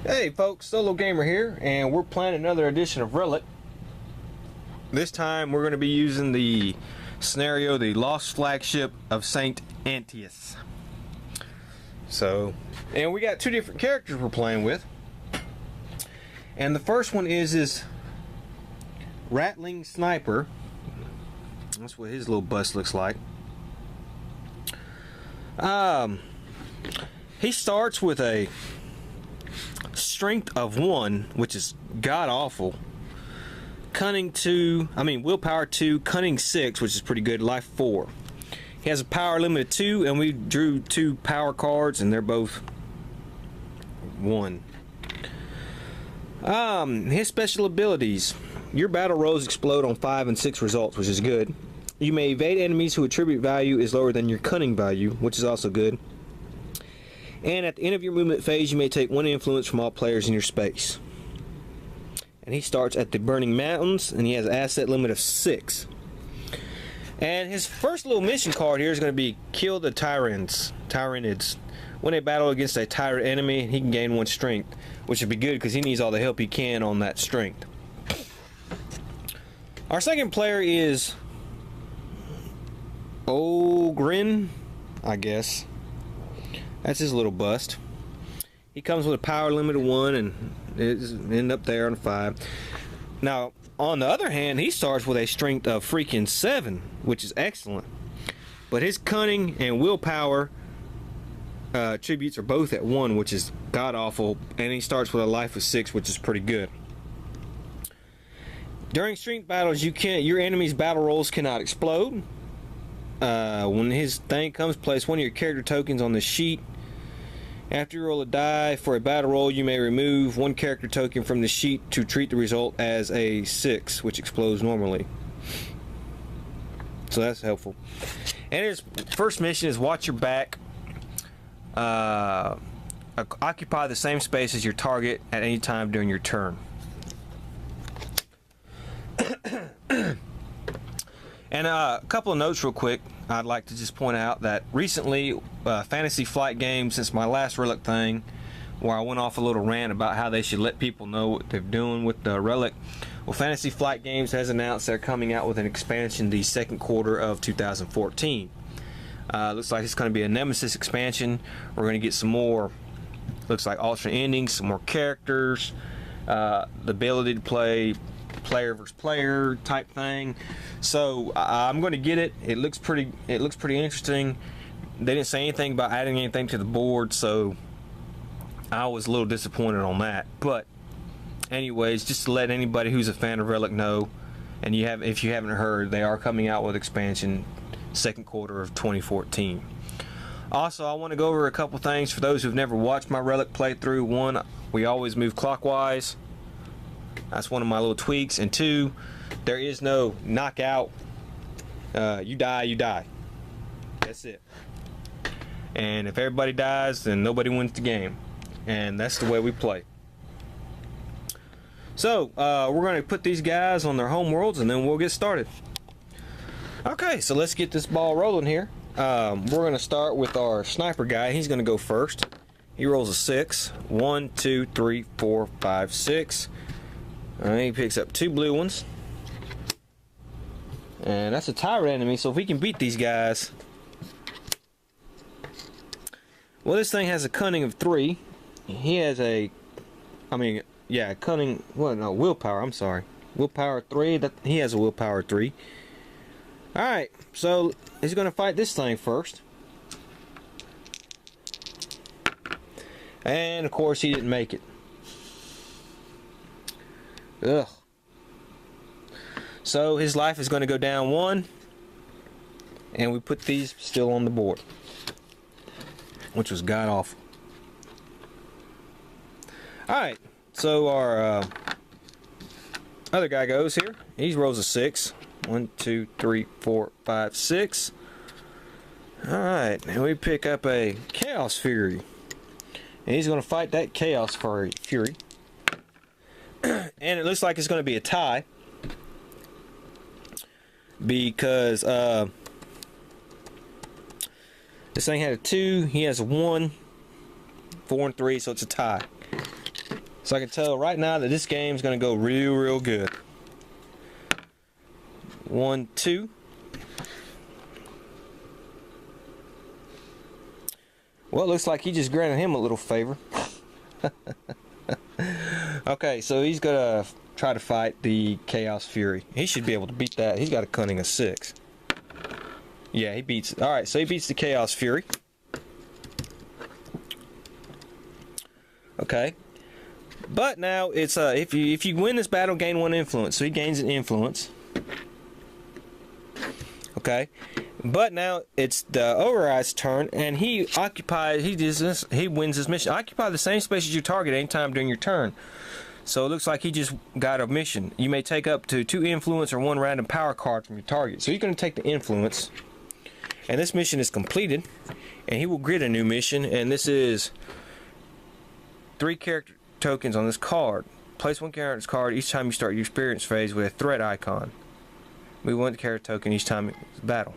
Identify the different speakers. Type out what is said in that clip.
Speaker 1: Hey folks, SoloGamer here, and we're playing another edition of Relic. This time we're going to be using the scenario, the Lost Flagship of St. Antias. And we got two different characters we're playing with. And the first one is this Rattling Sniper. That's what his little bust looks like. He starts with a strength of 1, which is god awful. Cunning 2, willpower 2, cunning 6, which is pretty good, life 4. He has a power limit of 2, and we drew 2 power cards, and they're both 1. His special abilities. Your battle rolls explode on 5 and 6 results, which is good. You may evade enemies whose attribute value is lower than your cunning value, which is also good. And at the end of your movement phase, you may take 1 influence from all players in your space. And he starts at the Burning Mountains, and he has an asset limit of 6. And his first little mission card here is going to be Kill the Tyranids. When they battle against a tyrant enemy, he can gain 1 strength, which would be good because he needs all the help he can on that strength. Our second player is Ogrin, I guess. That's his little bust. He comes with a power limit of 1 and is end up there on 5. Now, on the other hand, he starts with a strength of freaking 7, which is excellent. But his cunning and willpower attributes are both at 1, which is god awful. And he starts with a life of 6, which is pretty good. During strength battles, your enemy's battle rolls cannot explode. When his thing comes, place 1 of your character tokens on the sheet. After you roll a die for a battle roll, you may remove 1 character token from the sheet to treat the result as a 6, which explodes normally. So that's helpful. And his first mission is watch your back. Occupy the same space as your target at any time during your turn. And a couple of notes real quick. I'd like to just point out that recently Fantasy Flight Games, since my last Relic thing, where I went off a little rant about how they should let people know what they're doing with the Relic, well, Fantasy Flight Games has announced they're coming out with an expansion the second quarter of 2014. Looks like it's going to be a Nemesis expansion. We're going to get some more, looks like alternate endings, some more characters, the ability to play player versus player type thing. So I'm going to get it. It looks pretty interesting. They didn't say anything about adding anything to the board, so I was a little disappointed on that. But anyways, just to let anybody who's a fan of Relic know, and if you haven't heard, they are coming out with expansion second quarter of 2014. Also, I want to go over a couple things for those who've never watched my Relic playthrough. 1, we always move clockwise. That's one of my little tweaks. And 2, there is no knockout. You die, you die. That's it. And if everybody dies, then nobody wins the game. And that's the way we play. So, we're going to put these guys on their home worlds, and then we'll get started. Okay, so let's get this ball rolling here. We're going to start with our sniper guy. He's going to go first. He rolls a 6. 1, 2, 3, 4, 5, 6. He picks up 2 blue ones. And that's a tyrant enemy, so if we can beat these guys. Well, this thing has a cunning of 3. He has willpower, I'm sorry. Willpower 3, he has a willpower 3. Alright, so he's going to fight this thing first. And of course he didn't make it. Ugh. So his life is going to go down 1, and we put these still on the board, which was god awful. Alright, so our other guy goes here. He rolls a 6. 1, 2, 3, 4, 5, 6. Alright, and we pick up a Chaos Fury, and he's going to fight that Chaos Fury. And it looks like it's going to be a tie, because this thing had a 2, he has a 1, 4 and 3, so it's a tie. So I can tell right now that this game's gonna go real good. 1, 2. Well, it looks like he just granted him a little favor. Okay, so he's gonna try to fight the Chaos Fury. He should be able to beat that. He's got a cunning of 6. Yeah, he beats. All right, so he beats the Chaos Fury. Okay, but now it's if you win this battle, gain 1 influence. So he gains an influence. Okay, but now it's the Override's turn, and he wins his mission. Occupy the same space as your target anytime during your turn. So it looks like he just got a mission. You may take up to 2 influence or 1 random power card from your target. So you're going to take the influence, and this mission is completed, and he will grid a new mission, and this is 3 character tokens on this card. Place 1 character on this card each time you start your experience phase with a threat icon. Move 1 character token each time it's battle.